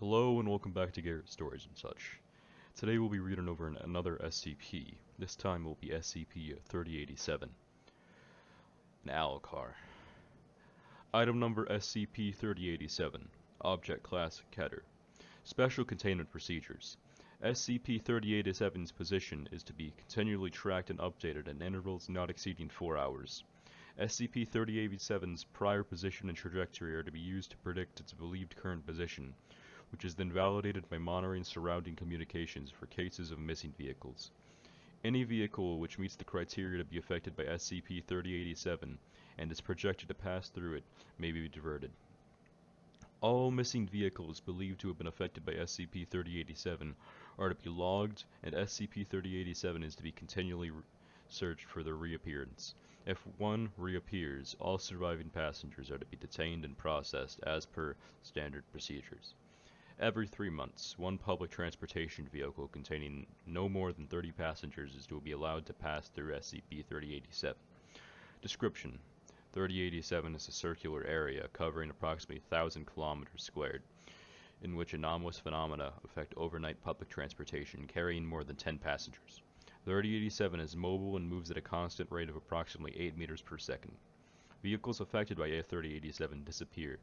Hello and welcome back to Garrett Stories and such. Today we'll be reading over another SCP. This time will be SCP-3087. An owl car. Item number SCP-3087. Object Class Keter. Special Containment Procedures. SCP-3087's position is to be continually tracked and updated in intervals not exceeding 4 hours. SCP-3087's prior position and trajectory are to be used to predict its believed current position, which is then validated by monitoring surrounding communications for cases of missing vehicles. Any vehicle which meets the criteria to be affected by SCP-3087 and is projected to pass through it may be diverted. All missing vehicles believed to have been affected by SCP-3087 are to be logged, and SCP-3087 is to be continually searched for their reappearance. If one reappears, all surviving passengers are to be detained and processed as per standard procedures. Every 3 months, one public transportation vehicle containing no more than 30 passengers is to be allowed to pass through SCP-3087. Description: 3087 is a circular area covering approximately 1,000 kilometers squared, in which anomalous phenomena affect overnight public transportation carrying more than 10 passengers. 3087 is mobile and moves at a constant rate of approximately 8 meters per second. Vehicles affected by A3087 disappear.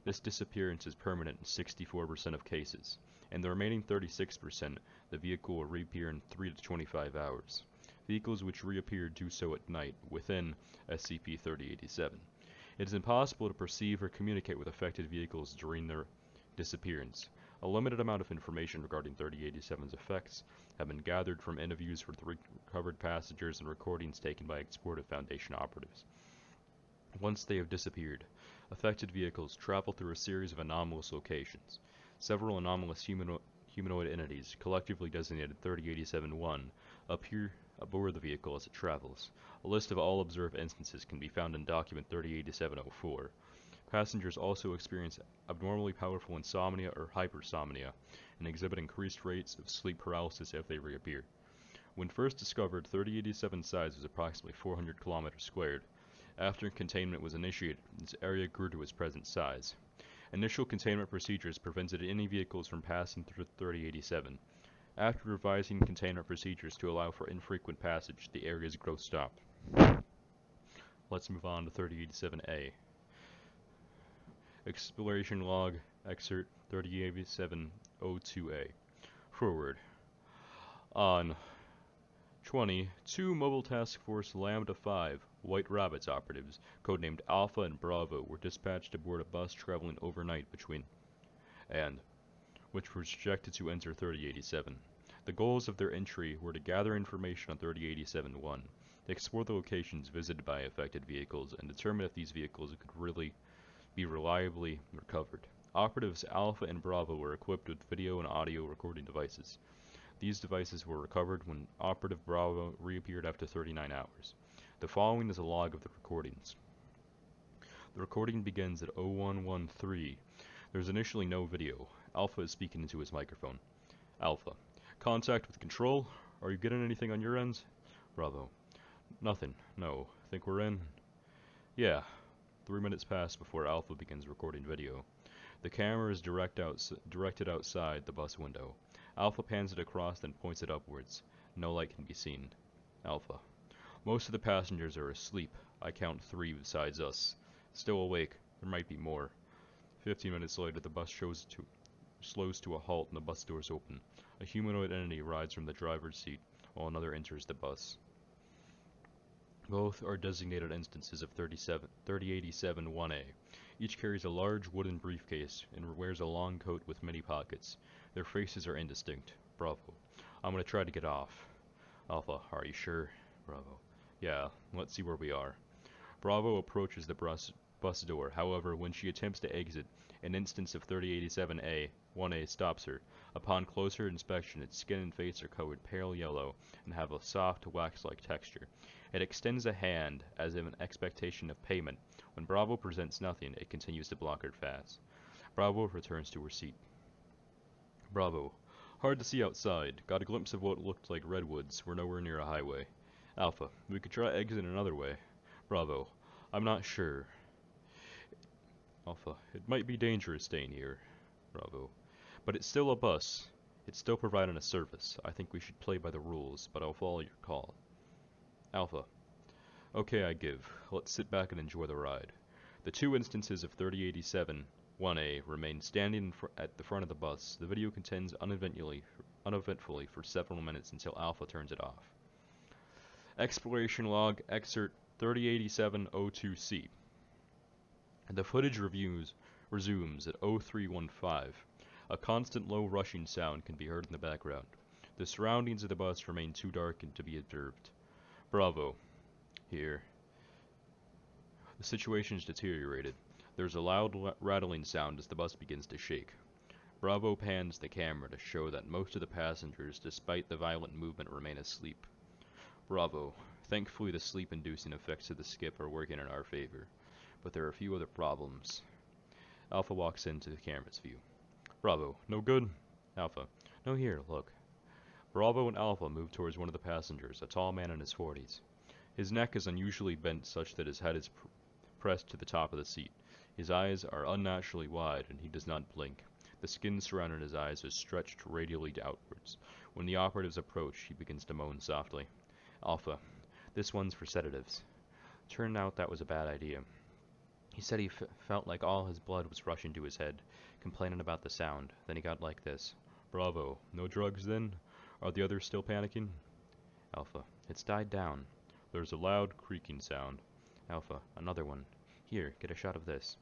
This disappearance is permanent in 64% of cases, and the remaining 36%, the vehicle will reappear in 3 to 25 hours. Vehicles which reappear do so at night, within SCP-3087. It is impossible to perceive or communicate with affected vehicles during their disappearance. A limited amount of information regarding 3087's effects have been gathered from interviews with recovered passengers and recordings taken by Exploration Foundation operatives. Once they have disappeared, affected vehicles travel through a series of anomalous locations. Several anomalous humanoid entities, collectively designated 3087-1, appear aboard the vehicle as it travels. A list of all observed instances can be found in document 3087-04. Passengers also experience abnormally powerful insomnia or hypersomnia and exhibit increased rates of sleep paralysis if they reappear. When first discovered, 3087's size was approximately 400 kilometers squared. After containment was initiated, its area grew to its present size. Initial containment procedures prevented any vehicles from passing through 3087. After revising containment procedures to allow for infrequent passage, the area's growth stopped. Let's move on to 3087-A. Exploration Log Excerpt 3087-02-A. Forward. On 2 Mobile Task Force Lambda 5 White Rabbits operatives, codenamed Alpha and Bravo, were dispatched aboard a bus traveling overnight between which was projected to enter 3087. The goals of their entry were to gather information on 3087-1, to explore the locations visited by affected vehicles, and determine if these vehicles could really be reliably recovered. Operatives Alpha and Bravo were equipped with video and audio recording devices. These devices were recovered when Operative Bravo reappeared after 39 hours. The following is a log of the recordings. The recording begins at 0113. There's initially no video. Alpha is speaking into his microphone. Alpha: Contact with Control. Are you getting anything on your ends? Bravo: Nothing. No. Think we're in? Yeah. 3 minutes pass before Alpha begins recording video. The camera is directed outside the bus window. Alpha pans it across, then points it upwards. No light can be seen. Alpha: Most of the passengers are asleep. I count 3 besides us. Still awake. There might be more. 15 minutes later, the bus slows to a halt and the bus doors open. A humanoid entity rides from the driver's seat, while another enters the bus. Both are designated instances of 3087-1A. Each carries a large wooden briefcase and wears a long coat with many pockets. Their faces are indistinct. Bravo: I'm gonna try to get off. Alpha: Are you sure? Bravo: Yeah, let's see where we are. Bravo approaches the bus door. However, when she attempts to exit, an instance of 3087-1A stops her. Upon closer inspection, its skin and face are colored pale yellow and have a soft, wax-like texture. It extends a hand, as in an expectation of payment. When Bravo presents nothing, it continues to block her path. Bravo returns to her seat. Bravo: Hard to see outside. Got a glimpse of what looked like redwoods. We're nowhere near a highway. Alpha: We could try exiting another way. Bravo: I'm not sure. Alpha: It might be dangerous staying here. Bravo: But it's still a bus. It's still providing a service. I think we should play by the rules, but I'll follow your call. Alpha. Okay, I give. Let's sit back and enjoy the ride. The two instances of 3087-1A remain standing at the front of the bus. The video continues uneventfully for several minutes until Alpha turns it off. Exploration Log Excerpt 3087-02C. The footage resumes at 0315. A constant low rushing sound can be heard in the background. The surroundings of the bus remain too darkened to be observed. Bravo. Here. The situation is deteriorated. There's a loud rattling sound as the bus begins to shake. Bravo pans the camera to show that most of the passengers, despite the violent movement, remain asleep. Bravo. Thankfully, the sleep-inducing effects of the skip are working in our favor, but there are a few other problems. Alpha walks into the camera's view. Bravo. No good? Alpha. No, here, look. Bravo and Alpha move towards one of the passengers, a tall man in his 40s. His neck is unusually bent such that his head is pressed to the top of the seat. His eyes are unnaturally wide, and he does not blink. The skin surrounding his eyes is stretched radially outwards. When the operatives approach, he begins to moan softly. Alpha. This one's for sedatives. Turned out that was a bad idea. He said he felt like all his blood was rushing to his head, complaining about the sound. Then he got like this. Bravo. No drugs then? Are the others still panicking? Alpha. It's died down. There's a loud creaking sound. Alpha. Another one. Here, get a shot of this.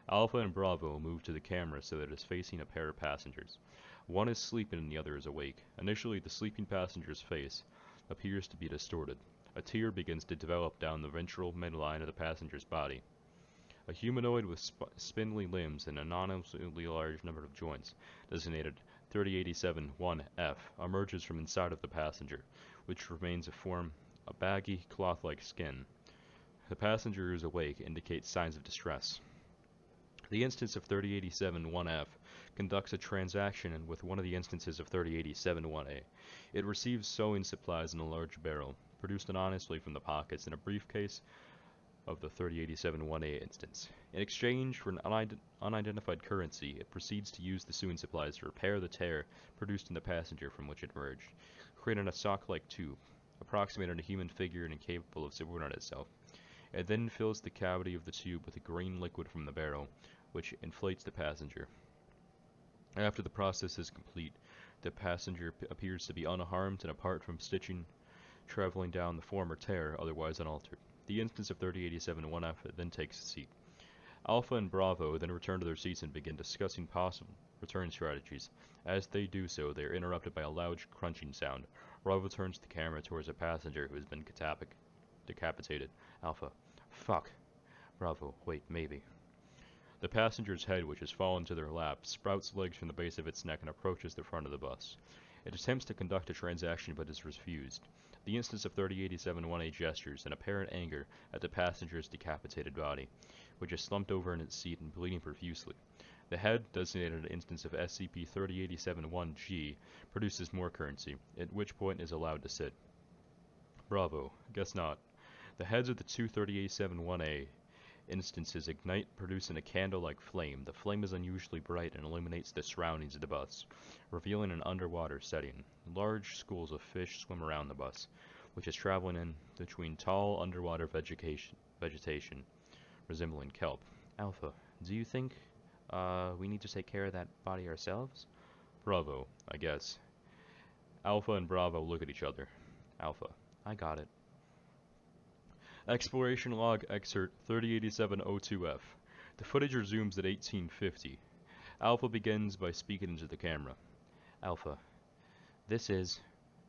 Alpha and Bravo move to the camera so that it is facing a pair of passengers. One is sleeping and the other is awake. Initially, the sleeping passenger's face appears to be distorted. A tear begins to develop down the ventral midline of the passenger's body. A humanoid with spindly limbs and an anonymously large number of joints, designated 3087-1F, emerges from inside of the passenger, which remains a baggy, cloth-like skin. The passenger who is awake indicates signs of distress. The instance of 3087-1F conducts a transaction with one of the instances of 3087-1A. It receives sewing supplies in a large barrel, produced anonymously from the pockets in a briefcase of the 3087-1A instance. In exchange for an unidentified currency, it proceeds to use the sewing supplies to repair the tear produced in the passenger from which it emerged, creating a sock-like tube, approximating a human figure and incapable of supporting itself. It then fills the cavity of the tube with a green liquid from the barrel, which inflates the passenger. After the process is complete, the passenger appears to be unharmed and apart from stitching traveling down the former tear, otherwise unaltered. The instance of 3087-1F then takes a seat. Alpha and Bravo then return to their seats and begin discussing possible return strategies. As they do so, they are interrupted by a loud crunching sound. Bravo turns the camera towards a passenger who has been decapitated. Alpha. Fuck. Bravo. Wait, maybe. The passenger's head, which has fallen to their lap, sprouts legs from the base of its neck and approaches the front of the bus. It attempts to conduct a transaction but is refused. The instance of 3087-1A gestures in apparent anger at the passenger's decapitated body, which is slumped over in its seat and bleeding profusely. The head, designated an instance of SCP-3087-1G, produces more currency, at which point is allowed to sit. Bravo. Guess not. The heads of the two 3087-1A instances ignite, producing a candle-like flame. The flame is unusually bright and illuminates the surroundings of the bus, revealing an underwater setting. Large schools of fish swim around the bus, which is traveling in between tall underwater vegetation, resembling kelp. Alpha, do you think we need to take care of that body ourselves? Bravo, I guess. Alpha and Bravo look at each other. Alpha, I got it. Exploration Log Excerpt 3087-02F. The footage resumes at 1850. Alpha begins by speaking into the camera. Alpha, this is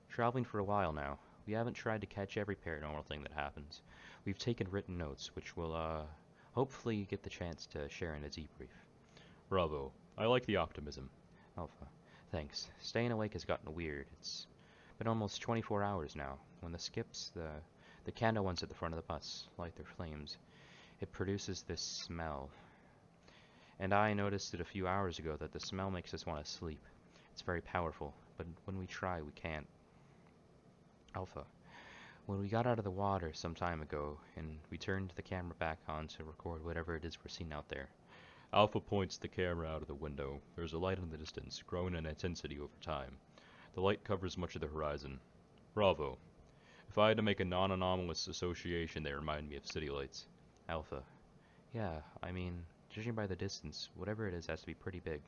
traveling for a while now. We haven't tried to catch every paranormal thing that happens. We've taken written notes, which will hopefully get the chance to share in a debrief. Bravo, I like the optimism. Alpha, thanks. Staying awake has gotten weird. It's been almost 24 hours now. When the skips, the candle ones at the front of the bus light their flames, it produces this smell. And I noticed it a few hours ago that the smell makes us want to sleep. It's very powerful, but when we try, we can't. Alpha, when we got out of the water some time ago, and we turned the camera back on to record whatever it is we're seeing out there, Alpha points the camera out of the window. There's a light in the distance, growing in intensity over time. The light covers much of the horizon. Bravo. If I had to make a non-anomalous association, they remind me of city lights. Alpha. Yeah, I mean, judging by the distance, whatever it is has to be pretty big.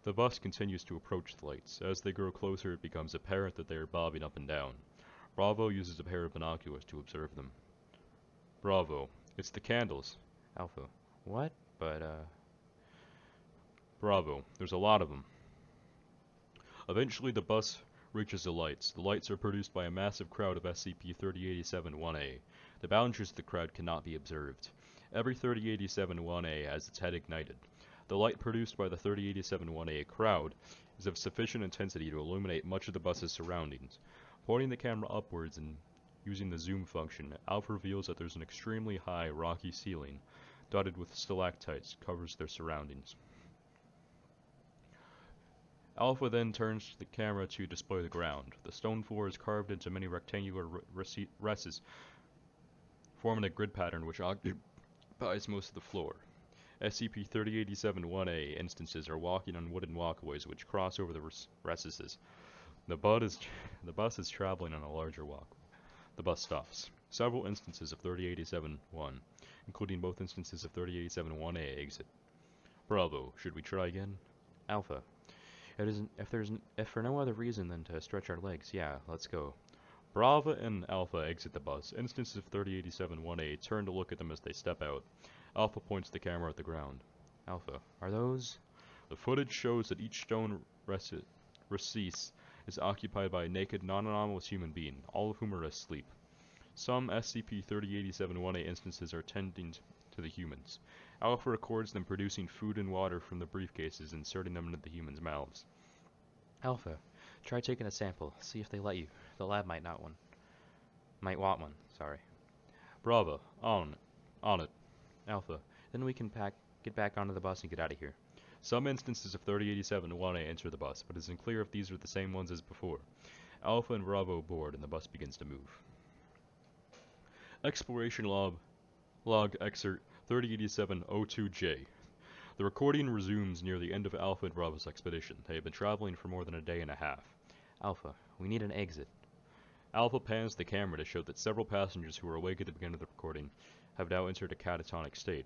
The bus continues to approach the lights. As they grow closer, it becomes apparent that they are bobbing up and down. Bravo uses a pair of binoculars to observe them. Bravo. It's the candles. Alpha. What? Bravo. There's a lot of them. Eventually the bus reaches the lights. The lights are produced by a massive crowd of SCP-3087-1A. The boundaries of the crowd cannot be observed. Every 3087-1A has its head ignited. The light produced by the 3087-1A crowd is of sufficient intensity to illuminate much of the bus's surroundings. Pointing the camera upwards and using the zoom function, Alpha reveals that there's an extremely high, rocky ceiling, dotted with stalactites, covers their surroundings. Alpha then turns to the camera to display the ground. The stone floor is carved into many rectangular recesses, forming a grid pattern which occupies most of the floor. SCP-3087-1A instances are walking on wooden walkways which cross over the recesses. The bus is traveling on a larger walkway. The bus stops. Several instances of 3087-1, including both instances of 3087-1A, exit. Bravo. Should we try again? Alpha. If for no other reason than to stretch our legs, yeah, let's go. Bravo and Alpha exit the bus. Instances of 3087-1A turn to look at them as they step out. Alpha points the camera at the ground. Alpha. Are those? The footage shows that each stone recess is occupied by a naked, non-anomalous human being, all of whom are asleep. Some SCP-3087-1A instances are tending to the humans. Alpha records them producing food and water from the briefcases, inserting them into the humans' mouths. Alpha, try taking a sample. See if they let you. The lab might want one. Sorry. Bravo, on it. Alpha, then we can get back onto the bus and get out of here. Some instances of 3087-1A enter the bus, but it isn't clear if these are the same ones as before. Alpha and Bravo board, and the bus begins to move. Exploration Log Excerpt 3087-02J. The recording resumes near the end of Alpha and Bravo's expedition. They have been traveling for more than a day and a half. Alpha, we need an exit. Alpha pans the camera to show that several passengers who were awake at the beginning of the recording have now entered a catatonic state.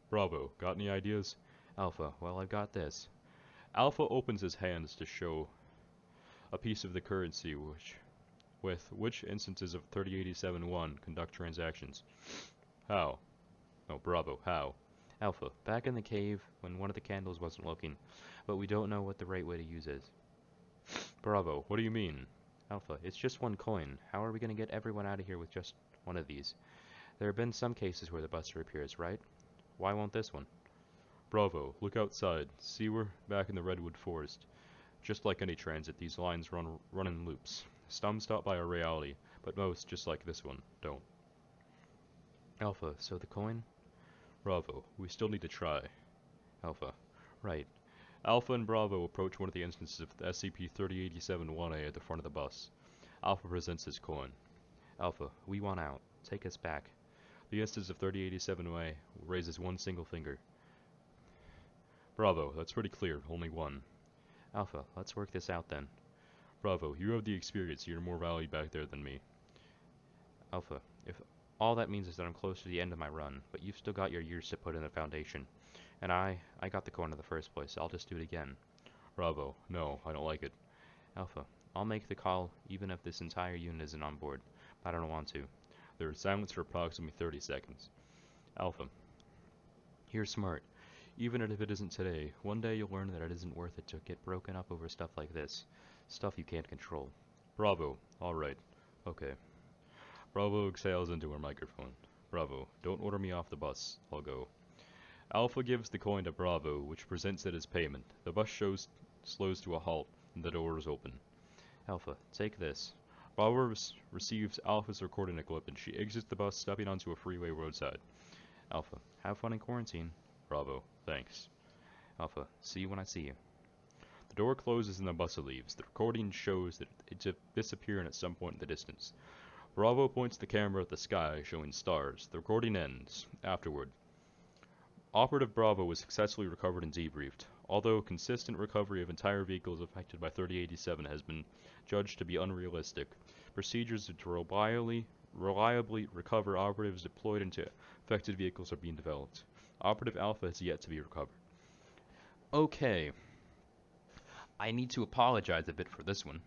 Bravo, got any ideas? Alpha, well, I've got this. Alpha opens his hands to show a piece of the currency with which instances of 3087-1 conduct transactions. How? Oh, Bravo, how? Alpha, back in the cave when one of the candles wasn't looking, but we don't know what the right way to use is. Bravo, what do you mean? Alpha, it's just one coin. How are we going to get everyone out of here with just one of these? There have been some cases where the bus reappears, right? Why won't this one? Bravo, look outside. See, we're back in the redwood forest. Just like any transit, these lines run in loops. Some stop by our reality, but most, just like this one, don't. Alpha, so the coin? Bravo, we still need to try. Alpha, right. Alpha and Bravo approach one of the instances of the SCP-3087-1A at the front of the bus. Alpha presents his coin. Alpha, we want out. Take us back. The instance of 3087-1A raises one single finger. Bravo, that's pretty clear. Only one. Alpha, let's work this out then. Bravo, you have the experience. You're more valued back there than me. Alpha, if all that means is that I'm close to the end of my run, but you've still got your years to put in the foundation. And I got the coin in the first place. I'll just do it again. Bravo, no, I don't like it. Alpha, I'll make the call even if this entire unit isn't on board. I don't want to. There is silence for approximately 30 seconds. Alpha, you're smart. Even if it isn't today, one day you'll learn that it isn't worth it to get broken up over stuff like this. Stuff you can't control. Bravo, alright. Okay. Bravo exhales into her microphone. Bravo, don't order me off the bus. I'll go. Alpha gives the coin to Bravo, which presents it as payment. The bus slows to a halt, and the doors open. Alpha, take this. Bravo receives Alpha's recording equipment. She exits the bus, stepping onto a freeway roadside. Alpha, have fun in quarantine. Bravo, thanks. Alpha, see you when I see you. The door closes and the bus leaves. The recording shows that it's disappearing at some point in the distance. Bravo points the camera at the sky, showing stars. The recording ends. Afterward, Operative Bravo was successfully recovered and debriefed. Although consistent recovery of entire vehicles affected by 3087 has been judged to be unrealistic, procedures to reliably recover operatives deployed into affected vehicles are being developed. Operative Alpha has yet to be recovered. Okay, I need to apologize a bit for this one.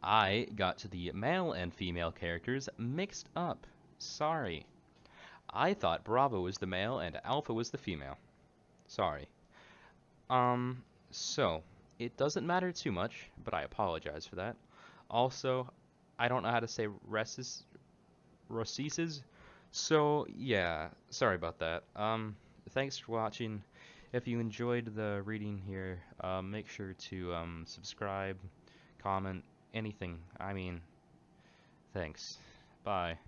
I got the male and female characters mixed up. Sorry. I thought Bravo was the male and Alpha was the female. Sorry. So, it doesn't matter too much, but I apologize for that. Also, I don't know how to say Roseses, so yeah, sorry about that. Thanks for watching. If you enjoyed the reading here, make sure to, subscribe, comment, anything. I mean, thanks. Bye.